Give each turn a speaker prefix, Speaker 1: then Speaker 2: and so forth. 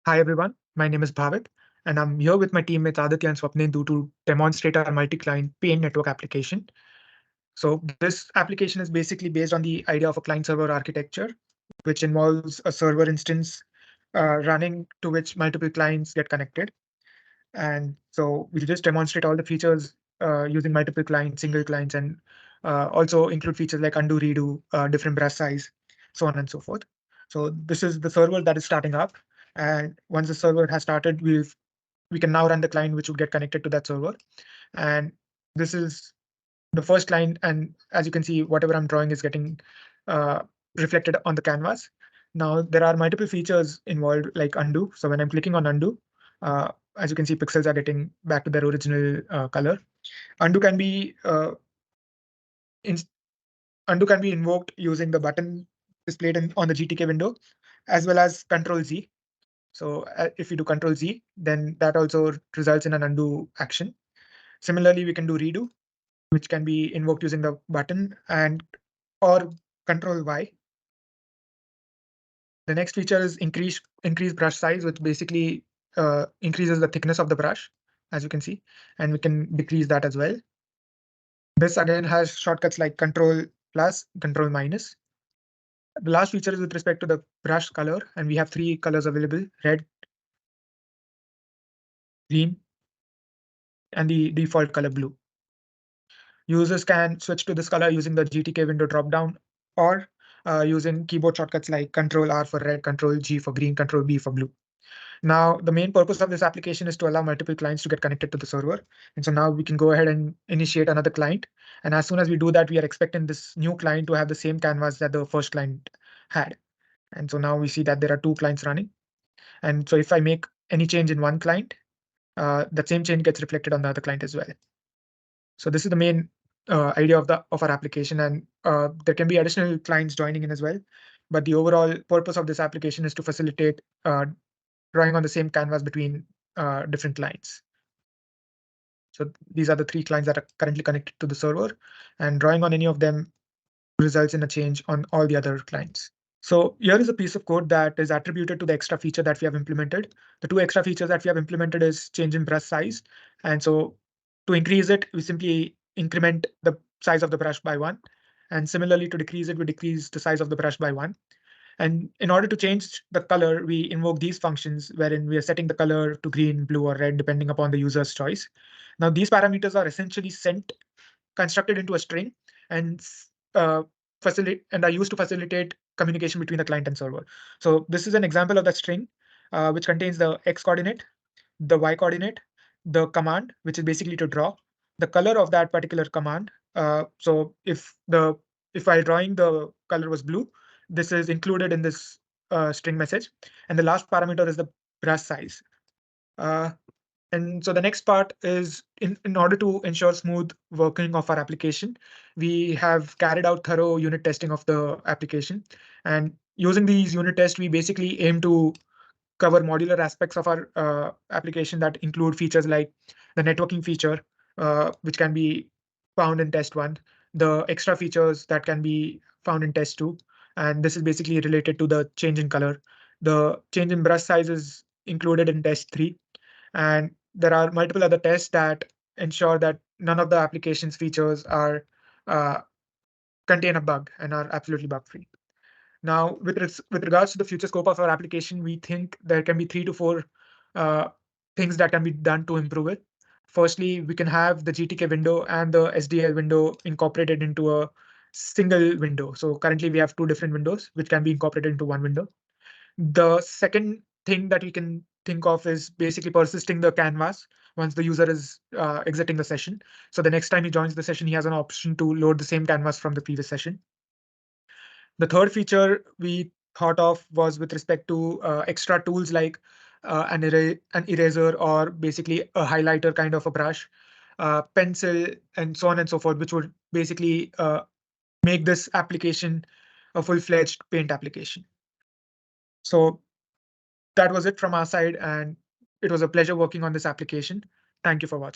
Speaker 1: Hi everyone, my name is Bhavik, and I'm here with my teammates Aditya and Swapnendu to demonstrate our multi-client Paint network application. So this application is basically based on the idea of a client-server architecture, which involves a server instance running to which multiple clients get connected. And so we'll just demonstrate all the features using multiple clients, single clients, and also include features like undo, redo, different brush size, so on and so forth. So this is the server that is starting up. And once the server has started, we can now run the client which would get connected to that server. And this is the first client. And as you can see, whatever I'm drawing is getting uh, reflected on the canvas. Now there are multiple features involved like undo. So when I'm clicking on undo, uh, as you can see, pixels are getting back to their original color. Undo can be in, undo can be invoked using the button displayed on the GTK window, as well as Control Z. So if you do Control Z, then that also results in an undo action. Similarly, we can do redo, which can be invoked using the button and or Control Y. The next feature is increase brush size, which basically increases the thickness of the brush, as you can see, and we can decrease that as well. This again has shortcuts like Control plus, Control minus. The last feature is with respect to the brush color, and we have three colors available: red, green, and the default color blue. Users can switch to this color using the GTK window dropdown or using keyboard shortcuts like Control R for red, Control G for green, Control B for blue. Now, the main purpose of this application is to allow multiple clients to get connected to the server. And so now we can go ahead and initiate another client. And as soon as we do that, we are expecting this new client to have the same canvas that the first client had. And so now we see that there are two clients running. And so if I make any change in one client, that same change gets reflected on the other client as well. So this is the main idea of our application, and there can be additional clients joining in as well. But the overall purpose of this application is to facilitate drawing on the same canvas between different clients. So these are the three clients that are currently connected to the server, and drawing on any of them results in a change on all the other clients. So here is a piece of code that is attributed to the extra feature that we have implemented. The two extra features that we have implemented is change in brush size. And so to increase it, we simply increment the size of the brush by 1. And similarly, to decrease it, we decrease the size of the brush by 1. And in order to change the color, we invoke these functions wherein we are setting the color to green, blue, or red, depending upon the user's choice. Now, these parameters are essentially constructed into a string and are used to facilitate communication between the client and server. So this is an example of that string, which contains the X coordinate, the Y coordinate, the command, which is basically to draw, the color of that particular command. So if while drawing the color was blue, this is included in this string message. And the last parameter is the brush size. Uh, and so the next part is in order to ensure smooth working of our application, we have carried out thorough unit testing of the application. And using these unit tests, we basically aim to cover modular aspects of our application that include features like the networking feature, which can be found in test 1, the extra features that can be found in test 2. And this is basically related to the change in color. The change in brush size is included in test 3. And there are multiple other tests that ensure that none of the application's features are uh, contain a bug and are absolutely bug free. Now, with regards to the future scope of our application, we think there can be 3 to 4 uh, things that can be done to improve it. Firstly, we can have the GTK window and the SDL window incorporated into a single window. So currently we have two different windows which can be incorporated into one window. The second thing that we can think of is basically persisting the canvas once the user is exiting the session. So the next time he joins the session, he has an option to load the same canvas from the previous session. The third feature we thought of was with respect to extra tools like an eraser or basically a highlighter kind of a brush, pencil, and so on and so forth, which would basically make this application a full-fledged paint application. So that was it from our side, and it was a pleasure working on this application. Thank you for watching.